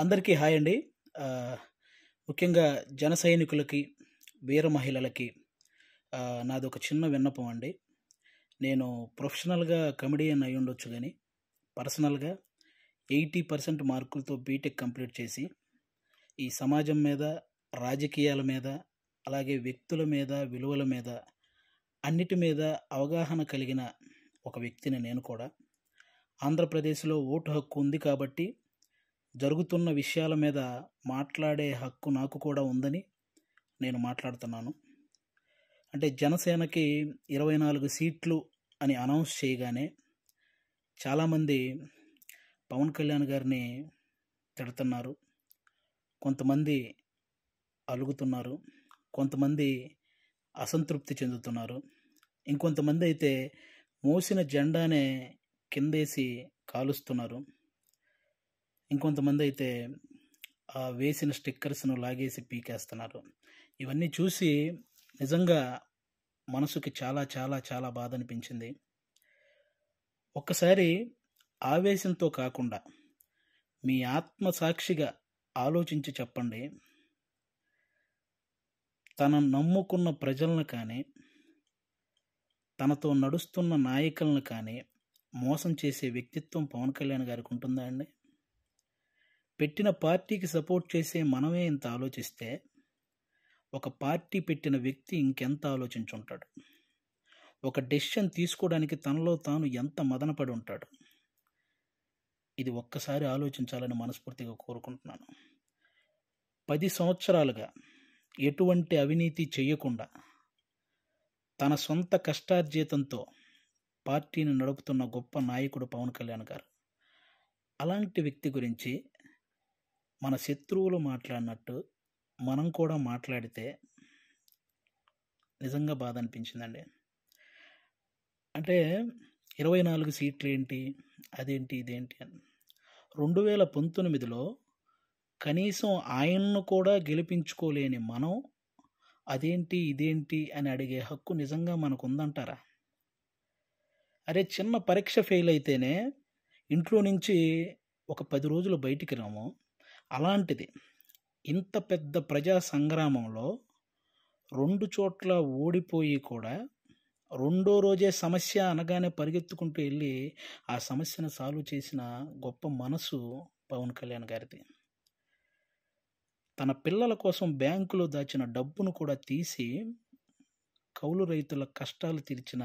అందరికీ హాయ్ అండి. ఆహ్, ముఖ్యంగా జన సైనికులకి, వీర మహిళలకి నాదొక చిన్న విన్నపం అండి. నేను ప్రొఫెషనల్‌గా కమెడియన్ అయ్యుండొచ్చు గానీ, పర్సనల్‌గా 80% మార్కులతో బీటెక్ కంప్లీట్ చేసి, ఈ సమాజం మీద, రాజకీయాల మీద, అలాగే వ్యక్తుల మీద, విలువల మీద, అన్నిటి మీద అవగాహన కలిగిన ఒక వ్యక్తిని నేను కూడా. ఆంధ్రప్రదేశ్‌లో ఓటు హక్కు ఉంది కాబట్టి జరుగుతున్న విషయాల మీద మాట్లాడే హక్కు నాకు కూడా ఉందని నేను మాట్లాడుతున్నాను. అంటే జనసేనకి 24 సీట్లు అని అనౌన్స్ చేయగానే చాలామంది పవన్ కళ్యాణ్ గారిని తిడుతున్నారు. కొంతమంది అలుగుతున్నారు. కొంతమంది అసంతృప్తి చెందుతున్నారు. ఇంకొంతమంది అయితే మోసిన జెండానే కిందేసి కాలుస్తున్నారు. ఇంకొంతమంది అయితే వేసిన స్టిక్కర్స్‌ను లాగేసి పీకేస్తున్నారు. ఇవన్నీ చూసి నిజంగా మనసుకి చాలా చాలా చాలా బాధ అనిపించింది. ఒక్కసారి ఆవేశంతో కాకుండా మీ ఆత్మసాక్షిగా ఆలోచించి చెప్పండి. తను నమ్ముకున్న ప్రజలను కానీ, తనతో నడుస్తున్న నాయకులను కానీ మోసం చేసే వ్యక్తిత్వం పవన్ కళ్యాణ్ గారికి ఉంటుందా అండి? పెట్టిన పార్టీకి సపోర్ట్ చేసే మనమే ఇంత ఆలోచిస్తే, ఒక పార్టీ పెట్టిన వ్యక్తి ఇంకెంత ఆలోచించుంటాడు? ఒక డెసిషన్ తీసుకోవడానికి తనలో తాను ఎంత మదనపడి ఉంటాడు? ఇది ఒక్కసారి ఆలోచించాలని మనస్ఫూర్తిగా కోరుకుంటున్నాను. 10 సంవత్సరాలుగా ఎటువంటి అవినీతి చేయకుండా తన సొంత కష్టార్జితంతో పార్టీని నడుపుతున్న గొప్ప నాయకుడు పవన్ కళ్యాణ్ గారు. అలాంటి వ్యక్తి గురించి మన శత్రువులు మాట్లాడినట్టు మనం కూడా మాట్లాడితే నిజంగా బాధ అనిపించిందండి. అంటే 24 సీట్లు ఏంటి, అదేంటి, ఇదేంటి అని 2019లో కనీసం ఆయన్ను కూడా గెలిపించుకోలేని మనం అదేంటి, ఇదేంటి అని అడిగే హక్కు నిజంగా మనకు ఉందంటారా? అరే, చిన్న పరీక్ష ఫెయిల్ అయితేనే ఇంట్లో నుంచి ఒక 10 రోజులు బయటికి రాము. అలాంటిది ఇంత పెద్ద ప్రజా సంగ్రామంలో 2 చోట్ల ఓడిపోయి కూడా రెండో రోజే సమస్య అనగానే పరిగెత్తుకుంటూ వెళ్ళి ఆ సమస్యను సాల్వ్ చేసిన గొప్ప మనసు పవన్ కళ్యాణ్ గారిది. తన పిల్లల కోసం బ్యాంకులో దాచిన డబ్బును కూడా తీసి కౌలు రైతుల కష్టాలు తీర్చిన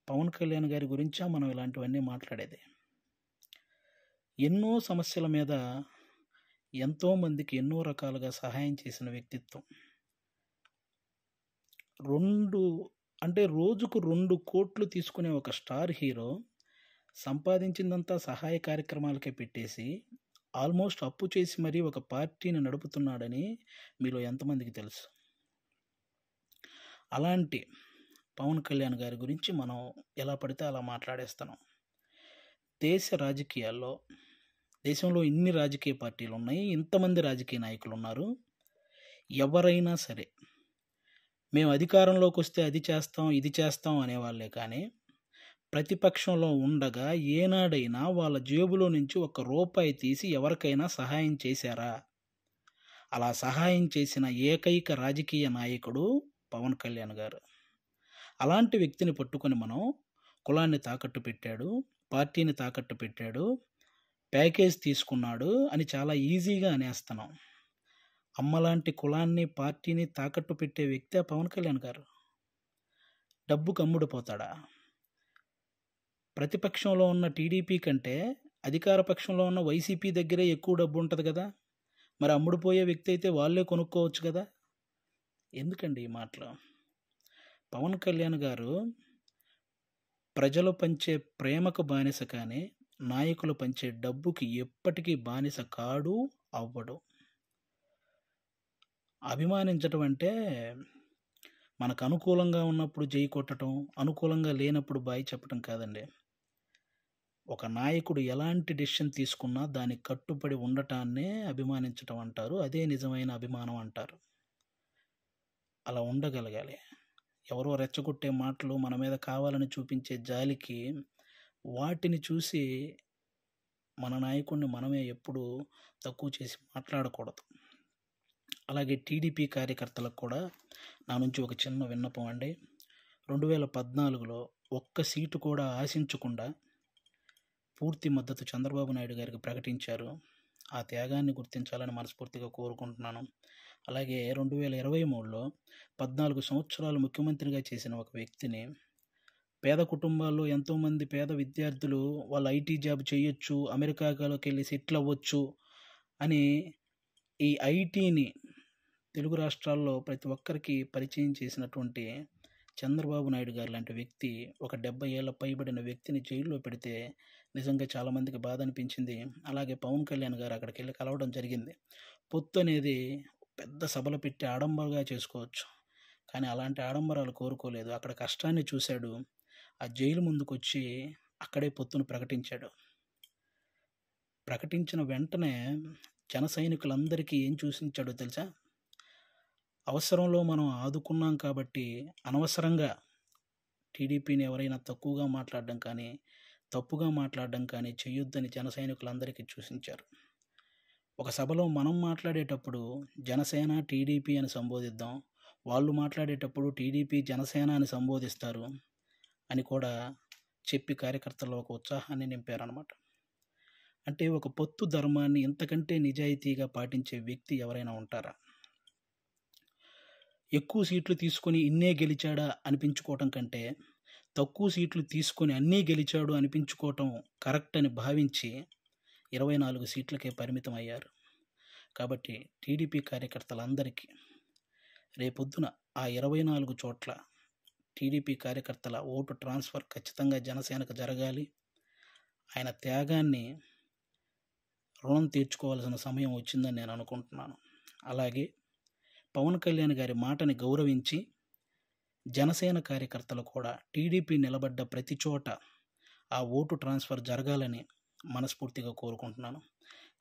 పవన్ కళ్యాణ్ గారి గురించా మనం ఇలాంటివన్నీ మాట్లాడేది? ఎన్నో సమస్యల మీద ఎంతోమందికి ఎన్నో రకాలుగా సహాయం చేసిన వ్యక్తిత్వం. రోజుకు 2 కోట్లు తీసుకునే ఒక స్టార్ హీరో సంపాదించిందంతా సహాయ కార్యక్రమాలకే పెట్టేసి ఆల్మోస్ట్ అప్పు చేసి మరీ ఒక పార్టీని నడుపుతున్నాడని మీలో ఎంతమందికి తెలుసు? అలాంటి పవన్ కళ్యాణ్ గారి గురించి మనం ఎలా పడితే అలా మాట్లాడేస్తున్నాం. దేశంలో ఇన్ని రాజకీయ పార్టీలు ఉన్నాయి, ఇంతమంది రాజకీయ నాయకులు ఉన్నారు. ఎవరైనా సరే మేము అధికారంలోకి వస్తే అది చేస్తాం, ఇది చేస్తాం అనేవాళ్ళే కానీ ప్రతిపక్షంలో ఉండగా ఏనాడైనా వాళ్ళ జేబులో నుంచి ₹1 తీసి ఎవరికైనా సహాయం చేశారా? అలా సహాయం చేసిన ఏకైక రాజకీయ నాయకుడు పవన్ కళ్యాణ్ గారు. అలాంటి వ్యక్తిని పట్టుకొని మనం కులాన్ని తాకట్టు పెట్టాడు, పార్టీని తాకట్టు పెట్టాడు, ప్యాకేజ్ తీసుకున్నాడు అని చాలా ఈజీగా అనేస్తున్నాం. అమ్మలాంటి కులాన్ని, పార్టీని తాకట్టు పెట్టే వ్యక్తే పవన్ కళ్యాణ్ గారు. డబ్బుకు అమ్ముడుపోతాడా? ప్రతిపక్షంలో ఉన్న టీడీపీ కంటే అధికార పక్షంలో ఉన్న వైసీపీ దగ్గరే ఎక్కువ డబ్బు ఉంటుంది కదా. మరి అమ్ముడుపోయే వ్యక్తి అయితే వాళ్ళే కొనుక్కోవచ్చు కదా. ఎందుకండి ఈ మాటలు? పవన్ కళ్యాణ్ గారు ప్రజలు పంచే ప్రేమకు బానిస కానీ నాయకులు పంచే డబ్బుకి ఎప్పటికీ బానిస కాడు, అవ్వడు. అభిమానించటం అంటే మనకు అనుకూలంగా ఉన్నప్పుడు జై కొట్టడం, అనుకూలంగా లేనప్పుడు బాయ్ చెప్పడం కాదండి. ఒక నాయకుడు ఎలాంటి డెసిషన్ తీసుకున్నా దానికి కట్టుబడి ఉండటాన్నే అభిమానించటం అంటారు. అదే నిజమైన అభిమానం అంటారు. అలా ఉండగలగాలి. ఎవరో రెచ్చగొట్టే మాటలు మన మీద కావాలని చూపించే జాలికి వాటిని చూసి మన నాయకుడిని మనమే ఎప్పుడు తక్కువ చేసి మాట్లాడకూడదు. అలాగే టీడీపీ కార్యకర్తలకు కూడా నా నుంచి ఒక చిన్న విన్నపం అండి. 2014లో ఒక్క సీటు కూడా ఆశించకుండా పూర్తి మద్దతు చంద్రబాబు నాయుడు గారికి ప్రకటించారు. ఆ త్యాగాన్ని గుర్తించాలని మనస్ఫూర్తిగా కోరుకుంటున్నాను. అలాగే 2023లో 14 సంవత్సరాలు ముఖ్యమంత్రిగా చేసిన ఒక వ్యక్తిని, పేద కుటుంబాల్లో ఎంతోమంది పేద విద్యార్థులు వాళ్ళు ఐటీ జాబ్ చేయొచ్చు, అమెరికాలోకి వెళ్ళి సెటిల్ అవ్వచ్చు అని ఈ ఐటీని తెలుగు రాష్ట్రాల్లో ప్రతి ఒక్కరికి పరిచయం చేసినటువంటి చంద్రబాబు నాయుడు గారు లాంటి వ్యక్తి ఒక 70 ఏళ్ళ పైబడిన వ్యక్తిని జైల్లో పెడితే నిజంగా చాలామందికి బాధ అనిపించింది. అలాగే పవన్ కళ్యాణ్ గారు అక్కడికి వెళ్ళి కలవడం జరిగింది. పొత్తు అనేది పెద్ద సభలు పెట్టి ఆడంబరంగా చేసుకోవచ్చు, కానీ అలాంటి ఆడంబరాలు కోరుకోలేదు. అక్కడ కష్టాన్ని చూశాడు. ఆ జైలు ముందుకు వచ్చి అక్కడే పొత్తును ప్రకటించాడు. ప్రకటించిన వెంటనే జన సైనికులందరికీ ఏం చూసించాడో తెలుసా? అవసరంలో మనం ఆదుకున్నాం కాబట్టి అనవసరంగా టీడీపీని ఎవరైనా తక్కువగా మాట్లాడడం కానీ, తప్పుగా మాట్లాడడం కానీ చేయొద్దని జన సైనికులందరికీ చూసించారు. ఒక సభలో మనం మాట్లాడేటప్పుడు జనసేన, టీడీపీ అని సంబోధిద్దాం, వాళ్ళు మాట్లాడేటప్పుడు టీడీపీ, జనసేన అని సంబోధిస్తారు అని కూడా చెప్పి కార్యకర్తల్లో ఒక ఉత్సాహాన్ని నింపారనమాట. అంటే ఒక పొత్తు ధర్మాన్ని ఇంతకంటే నిజాయితీగా పాటించే వ్యక్తి ఎవరైనా ఉంటారా? ఎక్కువ సీట్లు తీసుకొని ఇన్నే గెలిచాడా అనిపించుకోవటం కంటే, తక్కువ సీట్లు తీసుకొని అన్నీ గెలిచాడు అనిపించుకోవటం కరెక్ట్ అని భావించి 24 సీట్లకే పరిమితం అయ్యారు. కాబట్టి టీడీపీ కార్యకర్తలందరికీ రేపొద్దున ఆ 24 చోట్ల టీడీపీ కార్యకర్తల ఓటు ట్రాన్స్ఫర్ ఖచ్చితంగా జనసేనకు జరగాలి. ఆయన త్యాగాన్ని రుణం తీర్చుకోవాల్సిన సమయం వచ్చిందని నేను అనుకుంటున్నాను. అలాగే పవన్ కళ్యాణ్ గారి మాటని గౌరవించి జనసేన కార్యకర్తలు కూడా టీడీపీ నిలబడ్డ ప్రతి చోట ఆ ఓటు ట్రాన్స్ఫర్ జరగాలని మనస్ఫూర్తిగా కోరుకుంటున్నాను.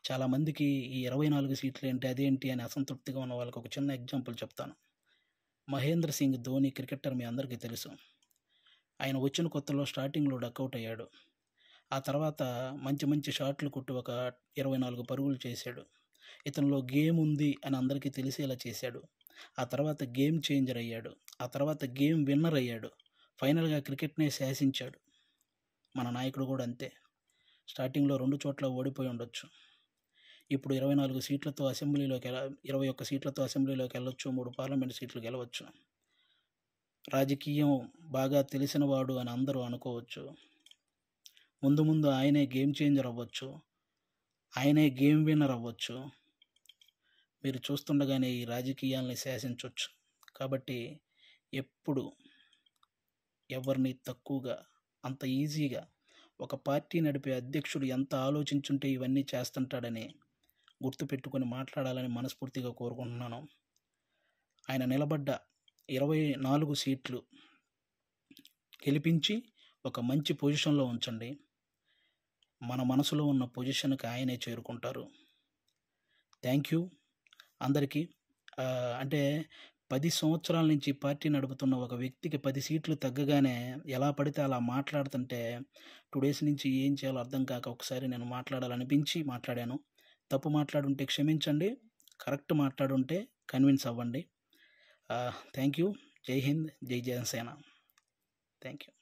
చాలామందికి ఈ 24 సీట్లు ఏంటి, అదేంటి అని అసంతృప్తిగా ఉన్న వాళ్ళకి ఒక చిన్న ఎగ్జాంపుల్ చెప్తాను. మహేంద్ర సింగ్ ధోని క్రికెటర్ మీ అందరికీ తెలుసు. ఆయన వచ్చిన కొత్తలో స్టార్టింగ్లో డకౌట్ అయ్యాడు. ఆ తర్వాత మంచి మంచి షాట్లు కొట్టి ఒక 24 పరుగులు చేశాడు. ఇతనిలో గేమ్ ఉంది అని అందరికీ తెలిసేలా చేశాడు. ఆ తర్వాత గేమ్ చేంజర్ అయ్యాడు. ఆ తర్వాత గేమ్ విన్నర్ అయ్యాడు. ఫైనల్గా క్రికెట్నే శాసించాడు. మన నాయకుడు కూడా అంతే. స్టార్టింగ్లో 2 చోట్ల ఓడిపోయి ఉండొచ్చు. ఇప్పుడు 24 సీట్లతో అసెంబ్లీలోకి 21 సీట్లతో అసెంబ్లీలోకి వెళ్ళొచ్చు, 3 పార్లమెంట్ సీట్లు గెలవచ్చు. రాజకీయం బాగా తెలిసినవాడు అని అందరూ అనుకోవచ్చు. ముందు ముందు ఆయనే గేమ్ చేంజర్ అవ్వచ్చు, ఆయనే గేమ్ విన్నర్ అవ్వచ్చు. మీరు చూస్తుండగానే ఈ రాజకీయాల్ని శాసించవచ్చు. కాబట్టి ఎప్పుడు ఎవరిని తక్కువగా, అంత ఈజీగా ఒక పార్టీ నడిపే అధ్యక్షుడు ఎంత ఆలోచించుంటే ఇవన్నీ చేస్తుంటాడని గుర్తుపెట్టుకొని మాట్లాడాలని మనస్ఫూర్తిగా కోరుకుంటున్నాను. ఆయన నిలబడ్డ 24 సీట్లు గెలిపించి ఒక మంచి పొజిషన్లో ఉంచండి. మన మనసులో ఉన్న పొజిషన్కి ఆయనే చేరుకుంటారు. థ్యాంక్ యూ అందరికీ. అంటే 10 సంవత్సరాల నుంచి పార్టీ నడుపుతున్న ఒక వ్యక్తికి 10 సీట్లు తగ్గగానే ఎలా పడితే అలా మాట్లాడుతుంటే 2 డేస్ నుంచి ఏం చేయాలో అర్థం కాక ఒకసారి నేను మాట్లాడాలనిపించి మాట్లాడాను. తప్పు మాట్లాడుంటే క్షమించండి, కరెక్ట్ మాట్లాడుంటే కన్విన్స్ అవ్వండి. Thank you. జై హింద్, జై జనసేన. Thank you.